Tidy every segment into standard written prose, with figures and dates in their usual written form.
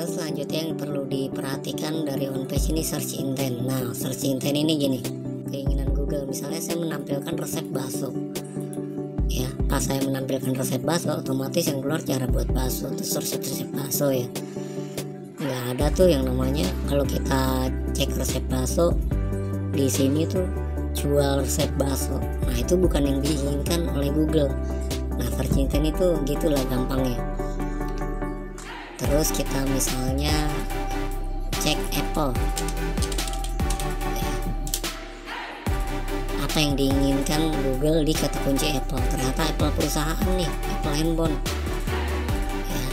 Terus selanjutnya yang perlu diperhatikan dari homepage ini search intent. Nah, search intent ini gini, keinginan Google. Misalnya saya menampilkan resep bakso, ya pas saya menampilkan resep bakso, otomatis yang keluar cara buat bakso, terus resep bakso ya. Nggak ada tuh yang namanya kalau kita cek resep bakso di sini tuh jual resep bakso. Nah itu bukan yang diinginkan oleh Google. Nah search intent itu gitulah gampangnya. Terus kita misalnya cek Apple, apa yang diinginkan Google di kata kunci Apple. Ternyata Apple perusahaan nih, Apple handphone ya,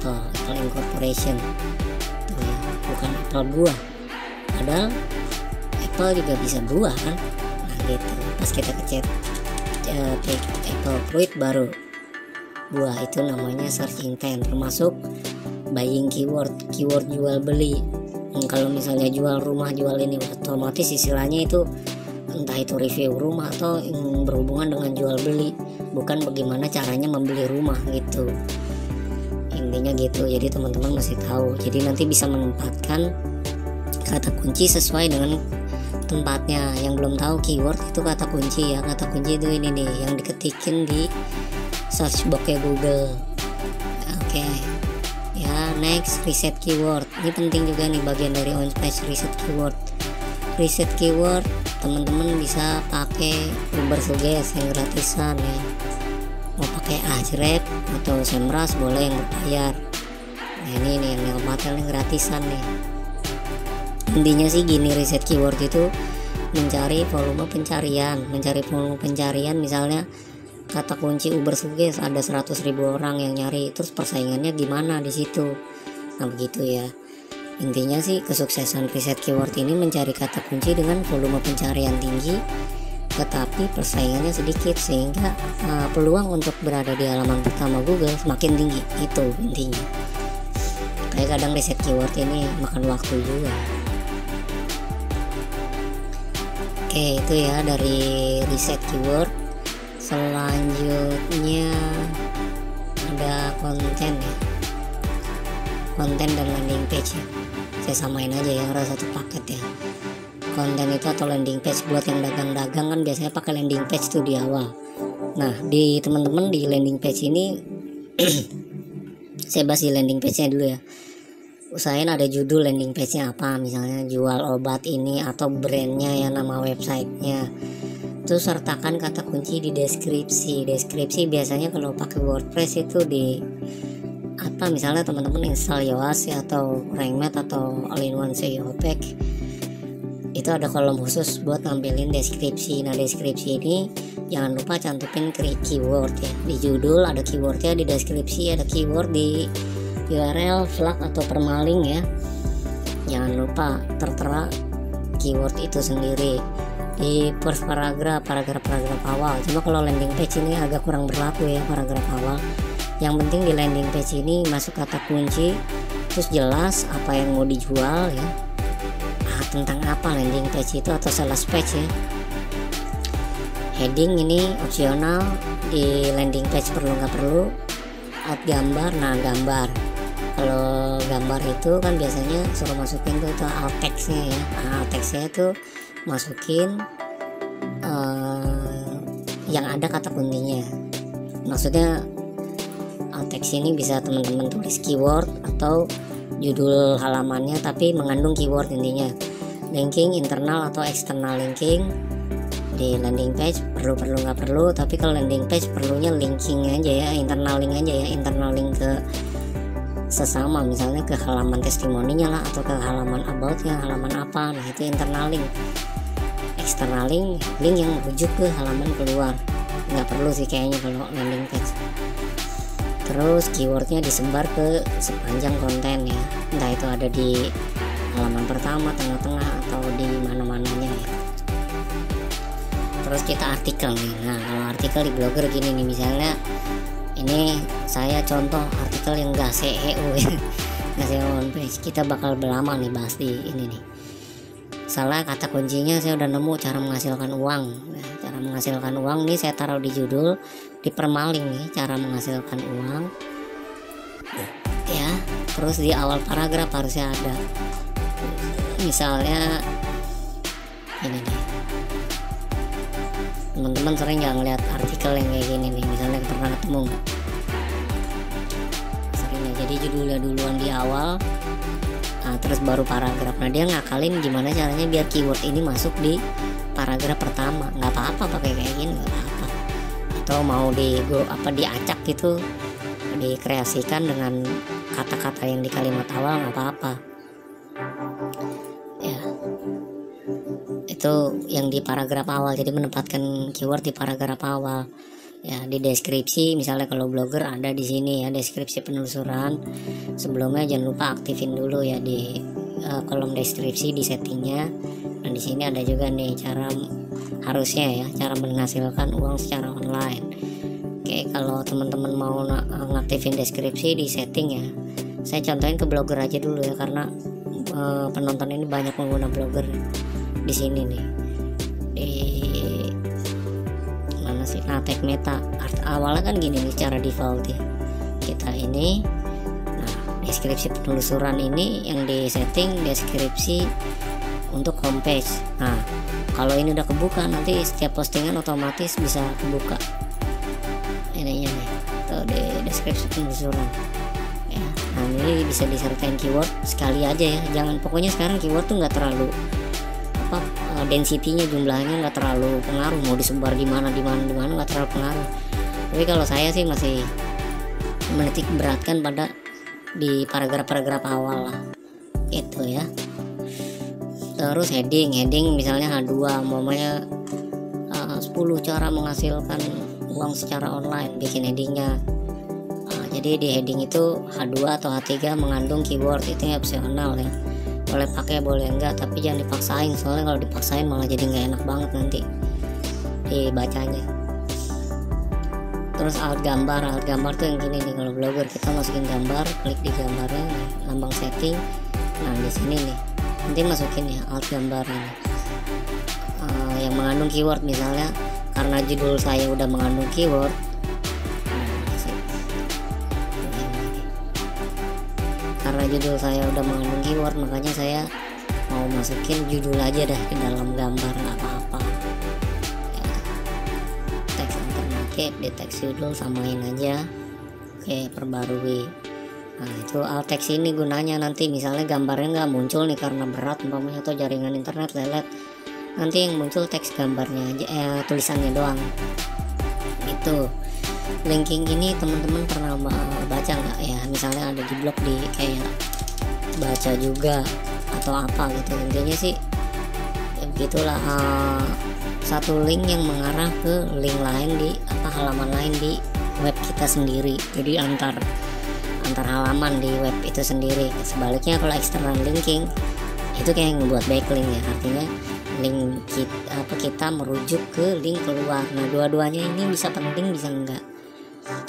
tuh Apple Incorporation tuh ya, bukan Apple buah. Padahal Apple juga bisa buah kan. Nah gitu, pas kita kecet Apple fruit baru buah, itu namanya search intent. Termasuk buying keyword jual beli. Kalau misalnya jual rumah, jual ini, otomatis istilahnya itu entah itu review rumah atau berhubungan dengan jual beli, bukan bagaimana caranya membeli rumah gitu. Intinya gitu. Jadi teman-teman mesti tahu. Jadi nanti bisa menempatkan kata kunci sesuai dengan tempatnya. Yang belum tahu keyword itu kata kunci ya. Kata kunci itu ini nih yang diketikin di search box Google. Oke. Ya, next reset keyword. Ini penting juga nih bagian dari homepage reset keyword. Reset keyword teman-teman bisa pakai Uber Suggest yang gratisan ya. Mau pakai Ahrefs atau Semrush boleh yang berbayar. Nah ini nih yang Mailmail yang gratisan nih. Intinya sih gini, reset keyword itu mencari volume pencarian, misalnya kata kunci Uber Suggest ada 100.000 orang yang nyari, terus persaingannya gimana di situ. Nah begitu ya. Intinya sih kesuksesan riset keyword ini mencari kata kunci dengan volume pencarian tinggi tetapi persaingannya sedikit, sehingga peluang untuk berada di halaman pertama Google semakin tinggi. Itu intinya. Kayak kadang riset keyword ini makan waktu juga. Oke, itu ya dari riset keyword. Selanjutnya ada konten ya, konten dan landing page ya. Saya samain aja ya, harus satu paket ya. Konten itu atau landing page buat yang dagang-dagang kan biasanya pakai landing page tuh di awal. Nah di teman-teman di landing page ini saya bahas di landing page nya dulu ya. Usahain ada judul landing page nya apa, misalnya jual obat ini atau brandnya ya, nama websitenya. Terus sertakan kata kunci di deskripsi. Deskripsi biasanya kalau pakai WordPress itu di apa, misalnya teman-teman install Yoast atau RankMath atau All-in-One SEO Pack, itu ada kolom khusus buat nampilin deskripsi. Nah deskripsi ini jangan lupa cantumin keyword ya. Di judul ada keywordnya, di deskripsi ada keyword, di URL flag atau permaling ya. Jangan lupa tertera keyword itu sendiri di first paragraph awal. Cuma kalau landing page ini agak kurang berlaku ya paragraf awal. Yang penting di landing page ini masuk kata kunci, terus jelas apa yang mau dijual ya, tentang apa landing page itu atau sales page ya. Heading ini opsional, di landing page perlu nggak perlu. Out gambar, nah gambar, kalau gambar itu kan biasanya suruh masukin tuh alt textnya ya. Alt textnya itu masukin yang ada kata kuncinya. Maksudnya alt text ini bisa teman-teman tulis keyword atau judul halamannya tapi mengandung keyword intinya. Linking internal atau external linking di landing page perlu nggak perlu, tapi kalau landing page perlunya linking aja ya, internal link aja ya, internal link ke sesama, misalnya ke halaman testimoninya lah atau ke halaman aboutnya, halaman apa. Nah itu internal link. External link yang merujuk ke halaman keluar, nggak perlu sih kayaknya kalau landing page. Terus keywordnya disebar ke sepanjang konten ya, entah itu ada di halaman pertama, tengah-tengah atau di mana-mananya ya. Terus kita artikel nih. Nah kalau artikel di Blogger gini nih, misalnya ini saya contoh artikel yang gak SEO ya, gak SEO homepage. Kita bakal lama nih bahas di ini nih. Salah kata kuncinya saya udah nemu cara menghasilkan uang. Nah, cara menghasilkan uang nih saya taruh di judul, di permaling nih cara menghasilkan uang ya. terus di awal paragraf harusnya ada. Misalnya ini nih, teman-teman sering nggak ngeliat artikel yang kayak gini nih, misalnya pernah ketemu nggak? Sering ya, jadi judulnya duluan di awal, nah, terus baru paragraf. Nah dia ngakalin gimana caranya biar keyword ini masuk di paragraf pertama. Nggak apa-apa pakai kayak gini, nggak apa-apa. Atau mau diacak gitu, dikreasikan dengan kata-kata yang di kalimat awal, nggak apa-apa ya. Itu yang di paragraf awal, jadi menempatkan keyword di paragraf awal ya. Di deskripsi misalnya kalau blogger ada di sini ya, deskripsi penelusuran. Sebelumnya jangan lupa aktifin dulu ya di kolom deskripsi di settingnya. Dan di sini ada juga nih cara, harusnya ya, cara menghasilkan uang secara online. Oke, kalau teman-teman mau ngaktifin deskripsi di setting ya, saya contohin ke blogger aja dulu ya, karena penonton ini banyak pengguna blogger di sini nih. Di mana sih? Nah, tag meta awalnya kan gini nih cara default ya. Kita ini, nah deskripsi penelusuran ini yang di setting deskripsi untuk homepage. Nah kalau ini udah kebuka, nanti setiap postingan otomatis bisa kebuka ininya nih, atau di deskripsi penelusuran ya. Nah ini bisa disertain keyword sekali aja ya, jangan, pokoknya sekarang keyword tuh nggak terlalu density-nya, jumlahnya nggak terlalu pengaruh, mau disebar di mana nggak terlalu pengaruh. Tapi kalau saya sih masih menitik beratkan pada di paragraf-paragraf awal lah itu ya. Terus heading misalnya H2, umpamanya 10 cara menghasilkan uang secara online, bikin headingnya. Jadi di heading itu H2 atau H3 mengandung keyword, itu opsional ya, boleh pakai boleh enggak, tapi jangan dipaksain, soalnya kalau dipaksain malah jadi nggak enak banget nanti dibacanya. Terus alt gambar tuh yang gini nih, kalau blogger kita masukin gambar, klik di gambarnya, lambang setting, nah di sini nih nanti masukin ya alt gambar ini yang mengandung keyword. Misalnya karena judul saya udah mengandung keyword, karena judul saya udah mengandung keyword, makanya saya mau masukin judul aja dah ke dalam gambar, nggak apa-apa ya. Teks alternatif di teks judul samain aja, oke, perbarui. Nah itu alt teks ini gunanya nanti misalnya gambarnya nggak muncul nih karena berat umpamanya atau jaringan internet lelet, nanti yang muncul teks gambarnya aja, tulisannya doang. Itu linking ini teman-teman pernah baca nggak ya, misalnya ada di blog, di kayak baca juga atau apa gitu, intinya sih ya begitulah, satu link yang mengarah ke link lain di halaman lain di web kita sendiri, jadi antar halaman di web itu sendiri. Sebaliknya kalau external linking itu kayak ngebuat backlink ya, artinya link kita merujuk ke link keluar. Nah dua-duanya ini bisa penting bisa enggak.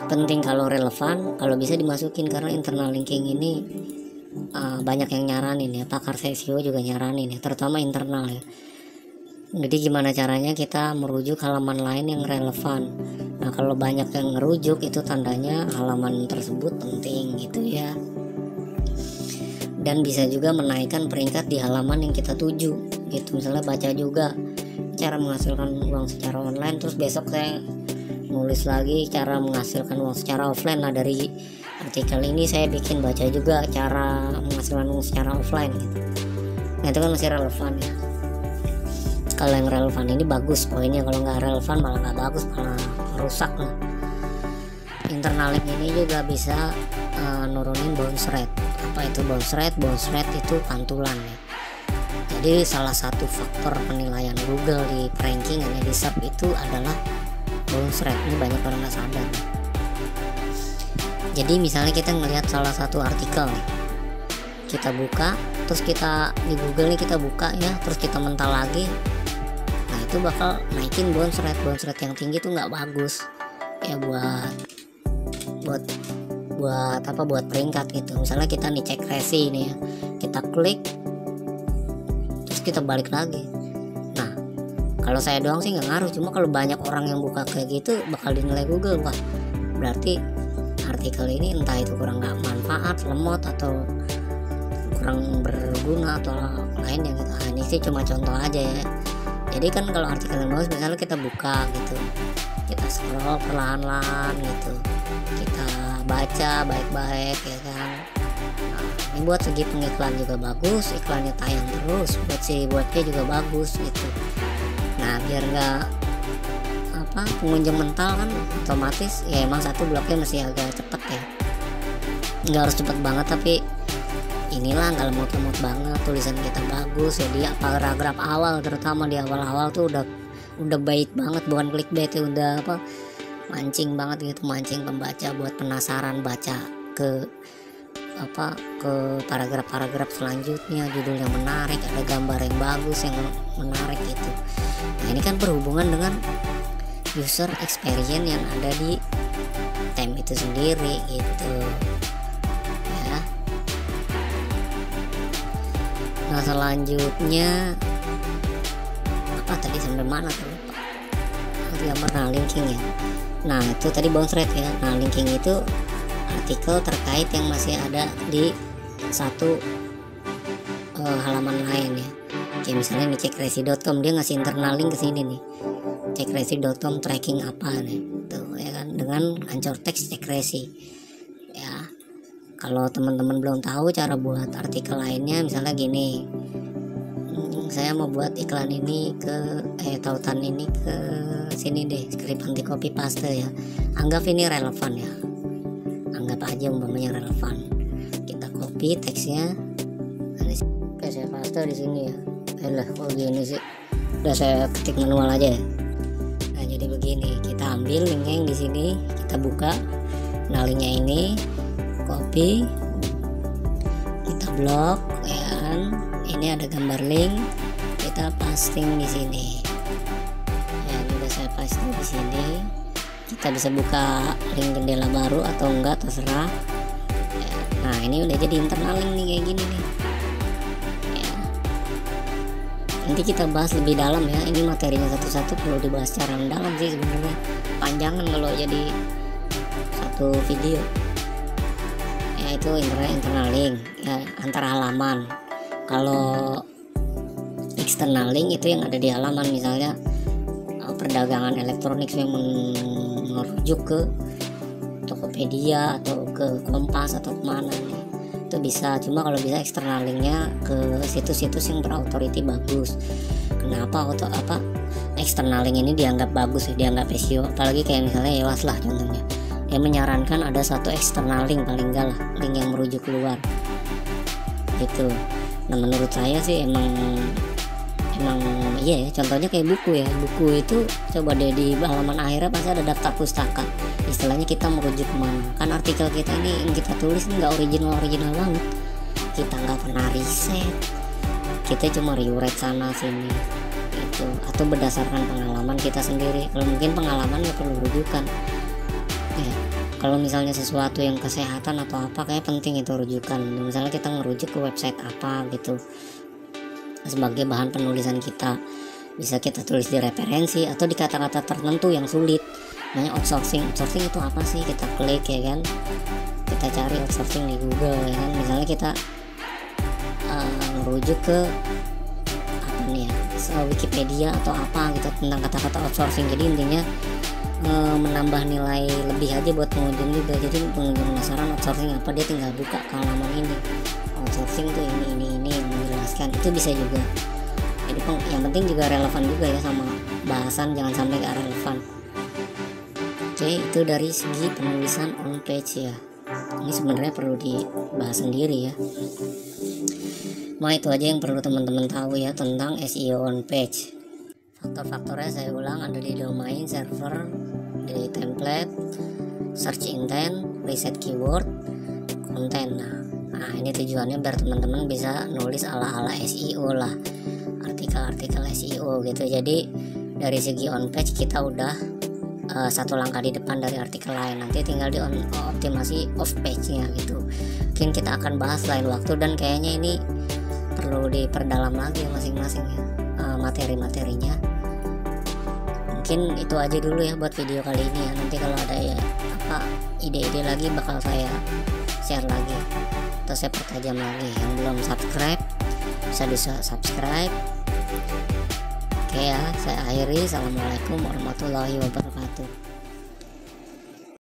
Penting kalau relevan, kalau bisa dimasukin, karena internal linking ini banyak yang nyaranin ya, pakar SEO juga nyaranin ya, terutama internal ya. Jadi gimana caranya kita merujuk halaman lain yang relevan. Nah kalau banyak yang ngerujuk itu tandanya halaman tersebut penting gitu ya. Dan bisa juga menaikkan peringkat di halaman yang kita tuju gitu. Misalnya baca juga cara menghasilkan uang secara online, terus besok saya nulis lagi cara menghasilkan uang secara offline. Nah dari artikel ini saya bikin baca juga cara menghasilkan uang secara offline gitu. Nah itu kan masih relevan ya. Kalau yang relevan ini bagus poinnya, kalau nggak relevan malah nggak bagus, malah rusak lah. Internal link ini juga bisa nurunin bounce rate. Apa itu bounce rate? Bounce rate itu pantulan ya. Jadi salah satu faktor penilaian Google di ranking yang di SERP itu adalah bounce rate. Ini banyak orang nggak sadar. Jadi misalnya kita ngelihat salah satu artikel nih, kita buka, terus kita di Google nih kita buka ya, terus kita mental lagi, nah itu bakal naikin bounce rate yang tinggi itu nggak bagus ya buat peringkat gitu. Misalnya kita nih cek resi nih ya, kita klik terus kita balik lagi. Nah kalau saya doang sih nggak ngaruh, cuma kalau banyak orang yang buka kayak gitu bakal dinilai Google, wah berarti artikel ini entah itu kurang nggak manfaat, lemot, atau kurang berguna atau lainnya gitu. Nah, ini sih cuma contoh aja ya. Jadi kan kalau artikel yang bagus misalnya kita buka gitu, kita scroll perlahan-lahan gitu, kita baca baik-baik ya kan. Nah, ini buat segi pengiklan juga bagus, iklannya tayang terus, buat si webnya juga bagus gitu. Nah biar nggak pengunjung mental kan, otomatis ya emang satu blognya masih agak cepet ya, nggak harus cepet banget, tapi inilah nggak lemot-lemot banget, tulisan kita bagus ya. Dia paragraf awal, terutama di awal-awal tuh udah bait banget, bukan clickbait ya, udah mancing banget gitu, mancing pembaca buat penasaran baca ke paragraf-paragraf selanjutnya, judulnya menarik, ada gambar yang bagus yang menarik gitu. Nah ini kan berhubungan dengan user experience yang ada di theme itu sendiri gitu ya. Nah selanjutnya apa tadi, sampai mana tuh lupa, gambar linking ya. Nah itu tadi bounce rate ya. Nah linking itu artikel terkait yang masih ada di satu halaman lain ya. Kayak misalnya nih cekresi.com, dia ngasih internal link ke sini nih, cekresi.com tracking apa nih tuh ya kan, dengan Anchor Text Cekresi ya. Kalau teman-teman belum tahu cara buat artikel lainnya, misalnya gini, saya mau buat iklan ini ke tautan ini ke sini deh, script anti copy paste ya, anggap ini relevan ya, anggap aja umpamanya relevan, kita copy teksnya, oke saya paste di sini ya. Kok gini sih, udah saya ketik manual aja ya. Nah jadi begini, kita ambil linknya yang di sini, kita buka, nah linknya ini copy, kita blok ya kan. Ini ada gambar link, kita pasting di sini ya. Ini udah saya pasting di sini, kita bisa buka link jendela baru atau enggak terserah ya. Nah ini udah jadi internal link nih, kayak gini nih. Nanti kita bahas lebih dalam ya, ini materinya satu-satu perlu dibahas secara mendalam sih sebenarnya, panjangan kalau jadi satu video ya. Itu internal link ya, antar halaman. Kalau external link itu yang ada di halaman, misalnya perdagangan elektronik yang merujuk ke Tokopedia atau ke Kompas atau kemana nih, itu bisa. Cuma kalau bisa eksternal linknya ke situs-situs yang berautority bagus. Kenapa eksternal link ini dianggap bagus ya, dianggap SEO, apalagi kayak misalnya Yewas lah contohnya, dia menyarankan ada satu eksternal link paling enggak lah, link yang merujuk keluar gitu. Nah menurut saya sih emang iya ya, contohnya kayak buku ya, buku itu coba deh di halaman akhirnya pasti ada daftar pustaka, istilahnya kita merujuk kemana. Kan artikel kita ini yang kita tulis ini nggak original banget, kita nggak pernah riset, kita cuma riwayat sana sini itu, atau berdasarkan pengalaman kita sendiri. Kalau mungkin pengalaman nggak perlu rujukan ya. Kalau misalnya sesuatu yang kesehatan atau apa, kayak penting itu rujukan. Misalnya kita ngerujuk ke website apa gitu sebagai bahan penulisan kita, bisa kita tulis di referensi atau di kata-kata tertentu yang sulit. Namanya outsourcing itu apa sih, kita klik ya kan, kita cari outsourcing di Google ya kan. Misalnya kita merujuk ke apa nih ya, Wikipedia atau apa gitu tentang kata-kata outsourcing. Jadi intinya menambah nilai lebih aja buat pengunjung juga. Jadi pengunjung penasaran outsourcing apa, dia tinggal buka ke halaman ini, outsourcing tuh ini yang menjelaskan, itu bisa juga. Jadi yang penting juga relevan juga ya sama bahasan, jangan sampai gak relevan. Oke, itu dari segi penulisan on page ya. Ini sebenarnya perlu dibahas sendiri ya. Nah itu aja yang perlu teman-teman tahu ya tentang SEO on page. Faktor-faktornya saya ulang, ada di domain, server, di template, search intent, riset keyword, konten. Nah ini tujuannya biar teman-teman bisa nulis ala-ala SEO lah, artikel-artikel SEO gitu. Jadi dari segi on page kita udah satu langkah di depan dari artikel lain. Nanti tinggal di optimasi off page-nya gitu. Mungkin kita akan bahas lain waktu, dan kayaknya ini perlu diperdalam lagi masing-masing ya, materi-materinya. mungkin itu aja dulu ya buat video kali ini ya. Nanti kalau ada ya apa ide-ide lagi bakal saya share lagi atau saya pertajam lagi. Yang belum subscribe bisa subscribe. Oke ya, saya akhiri. Assalamualaikum warahmatullahi wabarakatuh.